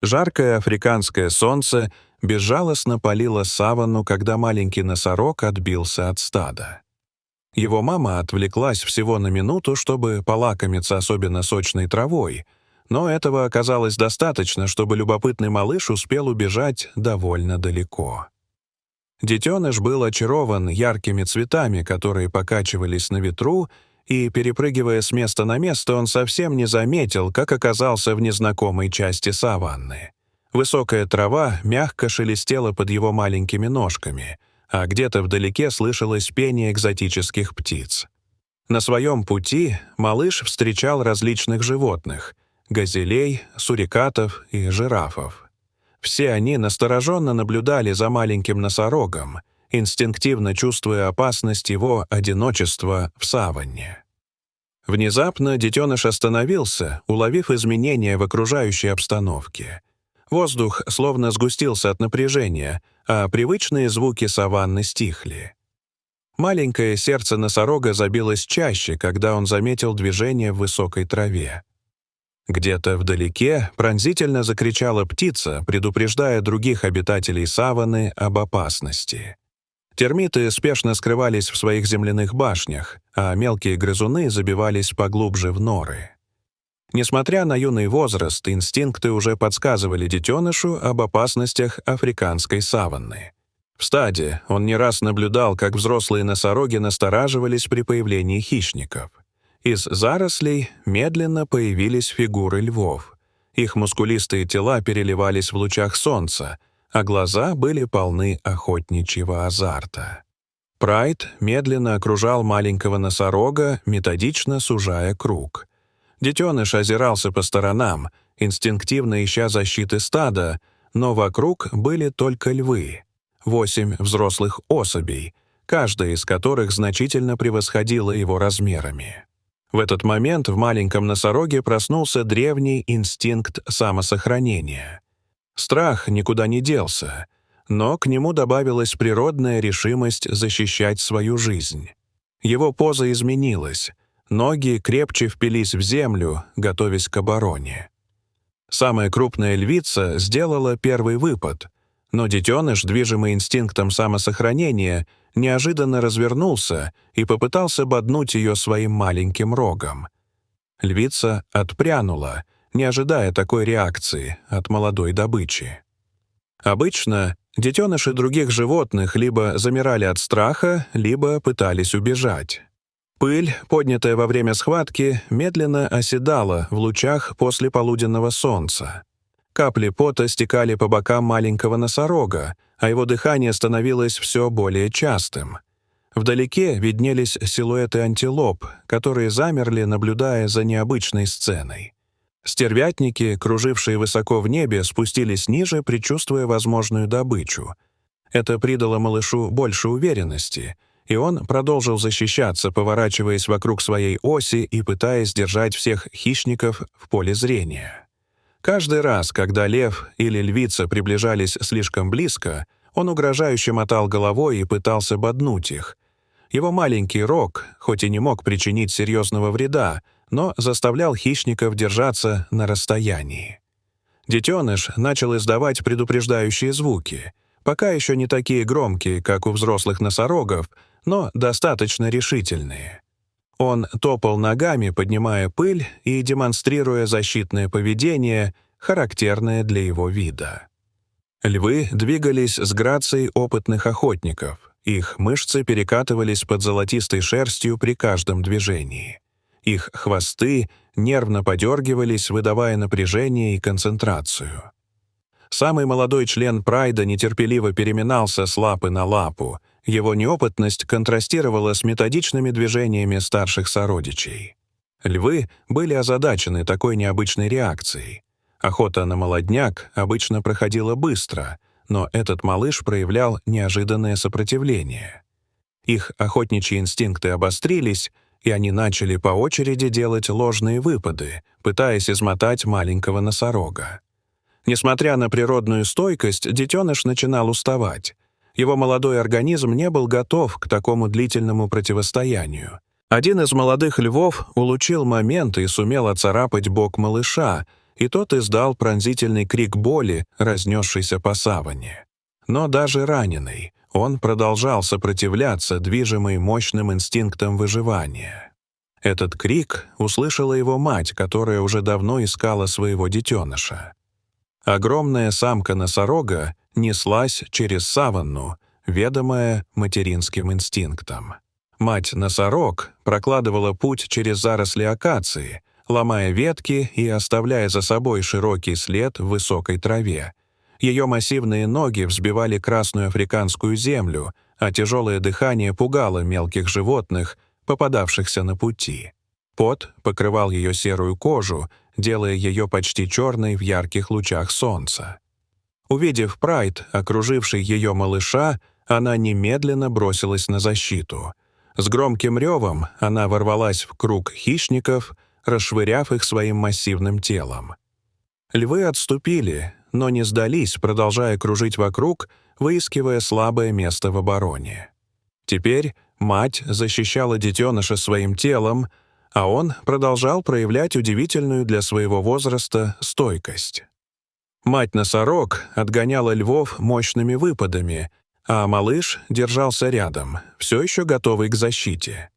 Жаркое африканское солнце безжалостно палило саванну, когда маленький носорог отбился от стада. Его мама отвлеклась всего на минуту, чтобы полакомиться особенно сочной травой, но этого оказалось достаточно, чтобы любопытный малыш успел убежать довольно далеко. Детеныш был очарован яркими цветами, которые покачивались на ветру, и, перепрыгивая с места на место, он совсем не заметил, как оказался в незнакомой части саванны. Высокая трава мягко шелестела под его маленькими ножками, а где-то вдалеке слышалось пение экзотических птиц. На своем пути малыш встречал различных животных — газелей, сурикатов и жирафов. Все они настороженно наблюдали за маленьким носорогом, инстинктивно чувствуя опасность его одиночества в саванне. Внезапно детеныш остановился, уловив изменения в окружающей обстановке. Воздух словно сгустился от напряжения, а привычные звуки саванны стихли. Маленькое сердце носорога забилось чаще, когда он заметил движение в высокой траве. Где-то вдалеке пронзительно закричала птица, предупреждая других обитателей саванны об опасности. Термиты спешно скрывались в своих земляных башнях, а мелкие грызуны забивались поглубже в норы. Несмотря на юный возраст, инстинкты уже подсказывали детенышу об опасностях африканской саванны. В стаде он не раз наблюдал, как взрослые носороги настораживались при появлении хищников. Из зарослей медленно появились фигуры львов. Их мускулистые тела переливались в лучах солнца, а глаза были полны охотничьего азарта. Прайд медленно окружал маленького носорога, методично сужая круг. Детеныш озирался по сторонам, инстинктивно ища защиты стада, но вокруг были только львы. 8 взрослых особей, каждая из которых значительно превосходила его размерами. В этот момент в маленьком носороге проснулся древний инстинкт самосохранения. Страх никуда не делся, но к нему добавилась природная решимость защищать свою жизнь. Его поза изменилась, ноги крепче впились в землю, готовясь к обороне. Самая крупная львица сделала первый выпад, но детеныш, движимый инстинктом самосохранения, неожиданно развернулся и попытался боднуть ее своим маленьким рогом. Львица отпрянула, не ожидая такой реакции от молодой добычи. Обычно детеныши других животных либо замирали от страха, либо пытались убежать. Пыль, поднятая во время схватки, медленно оседала в лучах послеполуденного солнца. Капли пота стекали по бокам маленького носорога, а его дыхание становилось все более частым. Вдалеке виднелись силуэты антилоп, которые замерли, наблюдая за необычной сценой. Стервятники, кружившие высоко в небе, спустились ниже, предчувствуя возможную добычу. Это придало малышу больше уверенности, и он продолжил защищаться, поворачиваясь вокруг своей оси и пытаясь держать всех хищников в поле зрения. Каждый раз, когда лев или львица приближались слишком близко, он угрожающе мотал головой и пытался боднуть их. Его маленький рог, хоть и не мог причинить серьезного вреда, но заставлял хищников держаться на расстоянии. Детеныш начал издавать предупреждающие звуки, пока еще не такие громкие, как у взрослых носорогов, но достаточно решительные. Он топал ногами, поднимая пыль и демонстрируя защитное поведение, характерное для его вида. Львы двигались с грацией опытных охотников, их мышцы перекатывались под золотистой шерстью при каждом движении. Их хвосты нервно подергивались, выдавая напряжение и концентрацию. Самый молодой член прайда нетерпеливо переминался с лапы на лапу. Его неопытность контрастировала с методичными движениями старших сородичей. Львы были озадачены такой необычной реакцией. Охота на молодняк обычно проходила быстро, но этот малыш проявлял неожиданное сопротивление. Их охотничьи инстинкты обострились, и они начали по очереди делать ложные выпады, пытаясь измотать маленького носорога. Несмотря на природную стойкость, детеныш начинал уставать. Его молодой организм не был готов к такому длительному противостоянию. Один из молодых львов улучил момент и сумел оцарапать бок малыша, и тот издал пронзительный крик боли, разнесшийся по саванне. Но даже раненый, он продолжал сопротивляться, движимый мощным инстинктом выживания. Этот крик услышала его мать, которая уже давно искала своего детеныша. Огромная самка-носорога неслась через саванну, ведомая материнским инстинктом. Мать-носорог прокладывала путь через заросли акации, ломая ветки и оставляя за собой широкий след в высокой траве. Ее массивные ноги взбивали красную африканскую землю, а тяжелое дыхание пугало мелких животных, попадавшихся на пути. Пот покрывал ее серую кожу, делая ее почти черной в ярких лучах солнца. Увидев прайд, окруживший ее малыша, она немедленно бросилась на защиту. С громким ревом она ворвалась в круг хищников, расшвыряв их своим массивным телом. Львы отступили, но не сдались, продолжая кружить вокруг, выискивая слабое место в обороне. Теперь мать защищала детеныша своим телом, а он продолжал проявлять удивительную для своего возраста стойкость. Мать-носорог отгоняла львов мощными выпадами, а малыш держался рядом, все еще готовый к защите.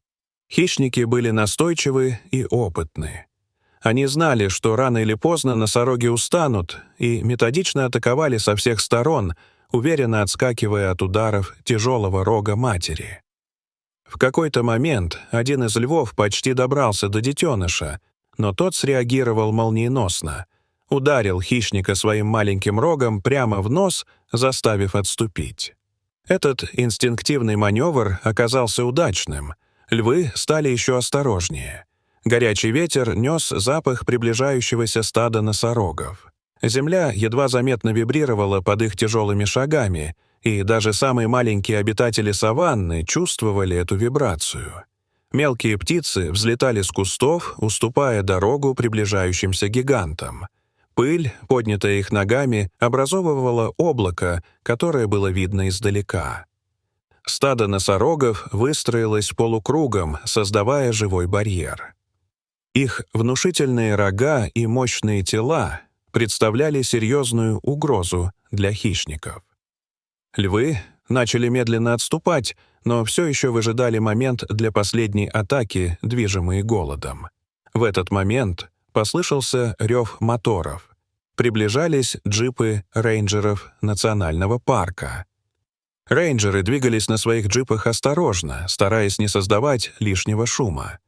Хищники были настойчивы и опытны. Они знали, что рано или поздно носороги устанут, и методично атаковали со всех сторон, уверенно отскакивая от ударов тяжелого рога матери. В какой-то момент один из львов почти добрался до детеныша, но тот среагировал молниеносно, ударил хищника своим маленьким рогом прямо в нос, заставив отступить. Этот инстинктивный маневр оказался удачным. Львы стали еще осторожнее. Горячий ветер нес запах приближающегося стада носорогов. Земля едва заметно вибрировала под их тяжелыми шагами, и даже самые маленькие обитатели саванны чувствовали эту вибрацию. Мелкие птицы взлетали с кустов, уступая дорогу приближающимся гигантам. Пыль, поднятая их ногами, образовывала облако, которое было видно издалека. Стадо носорогов выстроилось полукругом, создавая живой барьер. Их внушительные рога и мощные тела представляли серьезную угрозу для хищников. Львы начали медленно отступать, но все еще выжидали момент для последней атаки, движимые голодом. В этот момент послышался рев моторов. Приближались джипы рейнджеров национального парка. Рейнджеры двигались на своих джипах осторожно, стараясь не создавать лишнего шума.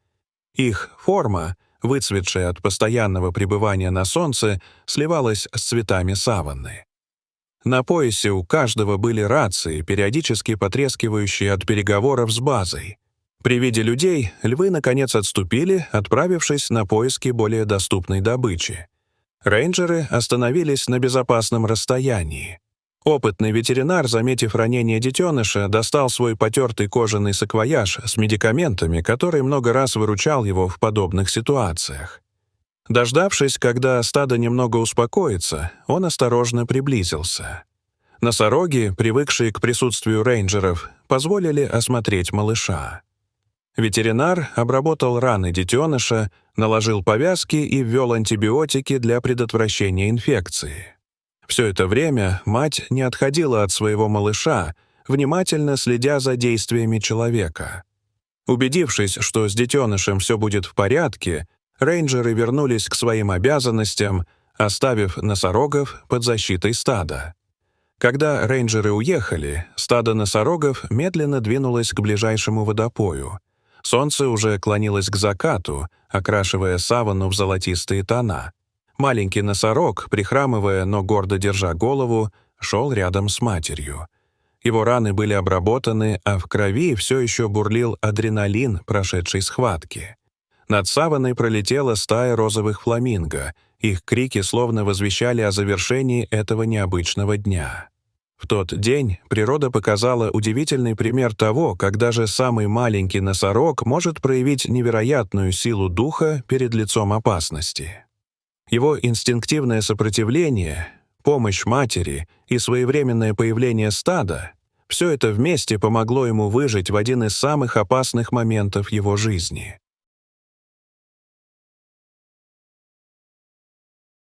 Их форма, выцветшая от постоянного пребывания на солнце, сливалась с цветами саванны. На поясе у каждого были рации, периодически потрескивающие от переговоров с базой. При виде людей львы наконец отступили, отправившись на поиски более доступной добычи. Рейнджеры остановились на безопасном расстоянии. Опытный ветеринар, заметив ранение детеныша, достал свой потертый кожаный саквояж с медикаментами, который много раз выручал его в подобных ситуациях. Дождавшись, когда стадо немного успокоится, он осторожно приблизился. Носороги, привыкшие к присутствию рейнджеров, позволили осмотреть малыша. Ветеринар обработал раны детеныша, наложил повязки и ввел антибиотики для предотвращения инфекции. Все это время мать не отходила от своего малыша, внимательно следя за действиями человека. Убедившись, что с детенышем все будет в порядке, рейнджеры вернулись к своим обязанностям, оставив носорогов под защитой стада. Когда рейнджеры уехали, стадо носорогов медленно двинулось к ближайшему водопою. Солнце уже клонилось к закату, окрашивая саванну в золотистые тона. Маленький носорог, прихрамывая, но гордо держа голову, шел рядом с матерью. Его раны были обработаны, а в крови все еще бурлил адреналин прошедшей схватки. Над саванной пролетела стая розовых фламинго. Их крики словно возвещали о завершении этого необычного дня. В тот день природа показала удивительный пример того, как даже самый маленький носорог может проявить невероятную силу духа перед лицом опасности. Его инстинктивное сопротивление, помощь матери и своевременное появление стада — все это вместе помогло ему выжить в один из самых опасных моментов его жизни.